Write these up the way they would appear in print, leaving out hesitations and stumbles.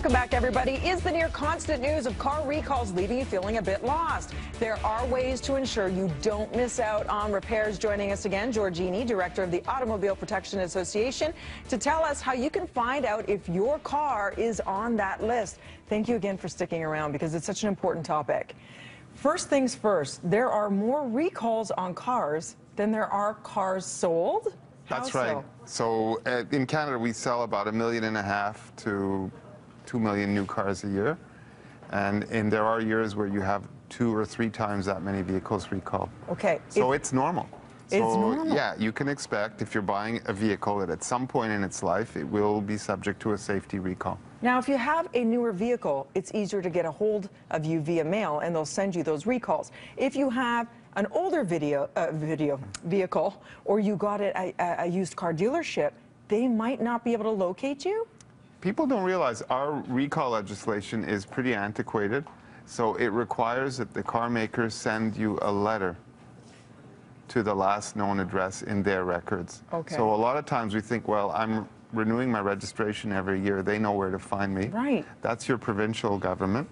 Welcome back, everybody. Is the near constant news of car recalls leaving you feeling a bit lost? There are ways to ensure you don't miss out on repairs. Joining us again, Georgini, director of the Automobile Protection Association, to tell us how you can find out if your car is on that list. Thank you again for sticking around because it's such an important topic. First things first, there are more recalls on cars than there are cars sold. That's right. So in Canada, we sell about 1.5 million to 2 million new cars a year. And there are years where you have 2 or 3 times that many vehicles recalled. Okay. So it's normal. It's normal. Yeah, you can expect if you're buying a vehicle that at some point in its life, it will be subject to a safety recall. Now, if you have a newer vehicle, it's easier to get a hold of you via mail, and they'll send you those recalls. If you have an older vehicle, or you got it at a used car dealership, they might not be able to locate you. People don't realize our recall legislation is pretty antiquated, so it requires that the car makers send you a letter to the last known address in their records. Okay. So a lot of times we think, well, I'm renewing my registration every year. They know where to find me. Right. That's your provincial government,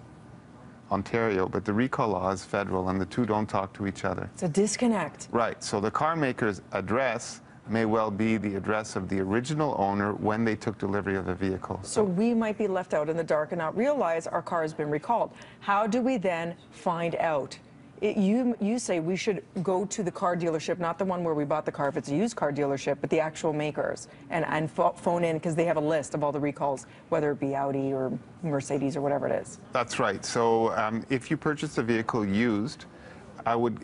Ontario, but the recall law is federal, and the two don't talk to each other. It's a disconnect. Right. So the car maker's address may well be the address of the original owner when they took delivery of the vehicle. So we might be left out in the dark and not realize our car has been recalled. How do we then find out? You say we should go to the car dealership, not the one where we bought the car if it's a used car dealership, but the actual makers, and phone in because they have a list of all the recalls, whether it be Audi or Mercedes or whatever it is. That's right. So if you purchase a vehicle used, I would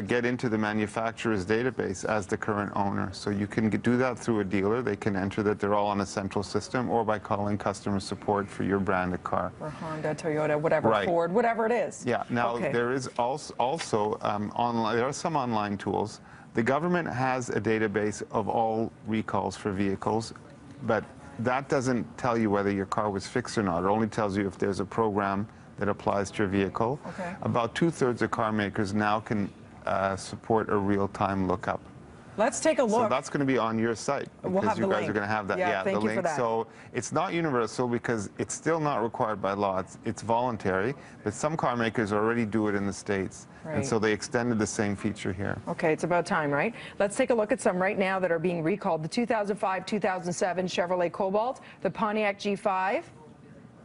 get into the manufacturer's database as the current owner. So you can do that through a dealer. They can enter that they're all on a central system, or by calling customer support for your branded car. Or Honda, Toyota, whatever, right. Ford, whatever it is. Yeah. Now, okay. there is also online. There are some online tools. The government has a database of all recalls for vehicles, but that doesn't tell you whether your car was fixed or not. It only tells you if there's a program that applies to your vehicle. Okay. About 2/3 of car makers now can support a real-time lookup. Let's take a look. So that's going to be on your site because we'll have you the guys link. are going to have that. Yeah, thank the you link. for that. So it's not universal because it's still not required by law. It's voluntary, but some car makers already do it in the States. Right. And so they extended the same feature here. Okay, it's about time, right? Let's take a look at some right now that are being recalled. The 2005, 2007 Chevrolet Cobalt, the Pontiac G5.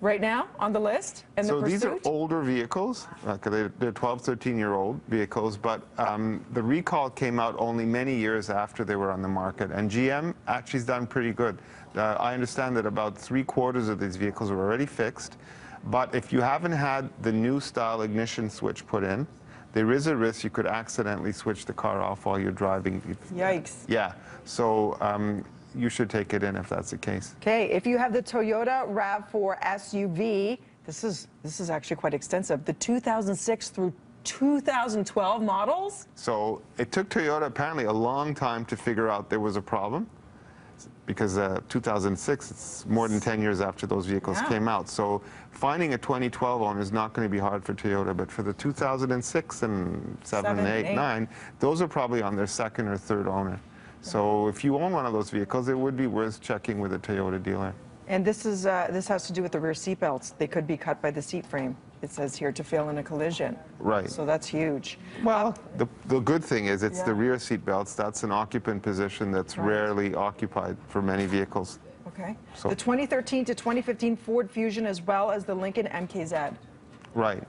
Right now on the list, and so the these are Pursuit? older vehicles. They're 12, 13-year-old vehicles, but the recall came out only many years after they were on the market, and GM actually has done pretty good. I understand that about 3/4 of these vehicles were already fixed, but if you haven't had the new style ignition switch put in, there is a risk you could accidentally switch the car off while you're driving. Yikes. Yeah, so you should take it in if that's the case. Okay, if you have the Toyota RAV4 SUV, this is actually quite extensive. The 2006 through 2012 models? So it took Toyota apparently a long time to figure out there was a problem because 2006, it's more than 10 years after those vehicles came out. So finding a 2012 owner is not going to be hard for Toyota, but for the 2006 and 7, 8, 9, those are probably on their second or third owner. So if you own one of those vehicles, it would be worth checking with a Toyota dealer. And this has to do with the rear seat belts. They could be cut by the seat frame. It says here to fail in a collision. Right. So that's huge. Well, the good thing is it's the rear seat belts. That's an occupant position that's rarely occupied for many vehicles. Okay. So, the 2013 to 2015 Ford Fusion as well as the Lincoln MKZ. Right.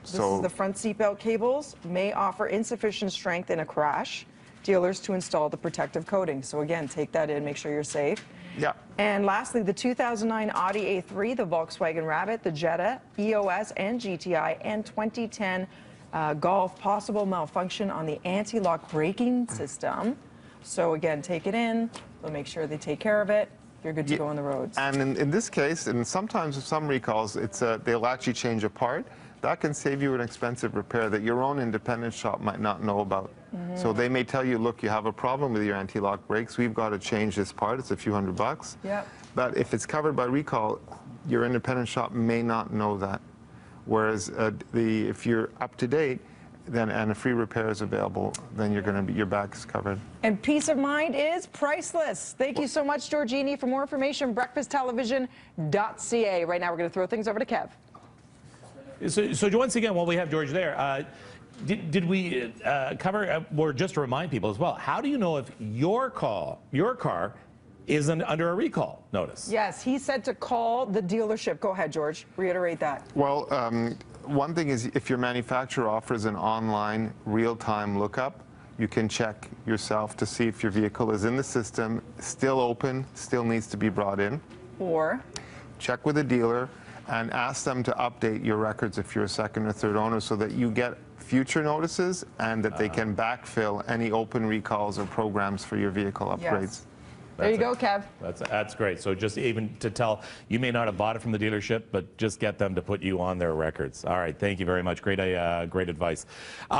This is the front seatbelt cables may offer insufficient strength in a crash. Dealers to install the protective coating. So again, take that in, make sure you're safe. Yeah. And lastly, the 2009 Audi A3, the Volkswagen Rabbit, the Jetta, EOS and GTI, and 2010 Golf, possible malfunction on the anti-lock braking system. So again, take it in, they'll make sure they take care of it. You're good to go on the roads. And in this case, and sometimes with some recalls, they'll actually change a part. That can save you an expensive repair that your own independent shop might not know about. So they may tell you, look, you have a problem with your anti-lock brakes. We've got to change this part. It's a few $100. Yep. But if it's covered by recall, your independent shop may not know that. Whereas if you're up to date, and a free repair is available, then your back is covered. And peace of mind is priceless. Thank you so much, Georgini. For more information, breakfasttelevision.ca. Right now, we're going to throw things over to Kev. So once again, while we have George there, did we cover, or just to remind people as well, how do you know if your car isn't under a recall notice? Yes, he said to call the dealership. Go ahead, George. Reiterate that. Well, one thing is if your manufacturer offers an online real-time lookup, you can check yourself to see if your vehicle is in the system, still open, still needs to be brought in. Or check with a dealer and ask them to update your records if you're a second or third owner so that you get future notices and that they can backfill any open recalls or programs for your vehicle upgrades. Yes. There you go, Kev. That's great. So just even to tell, you may not have bought it from the dealership, but just get them to put you on their records. All right, thank you very much. Great advice.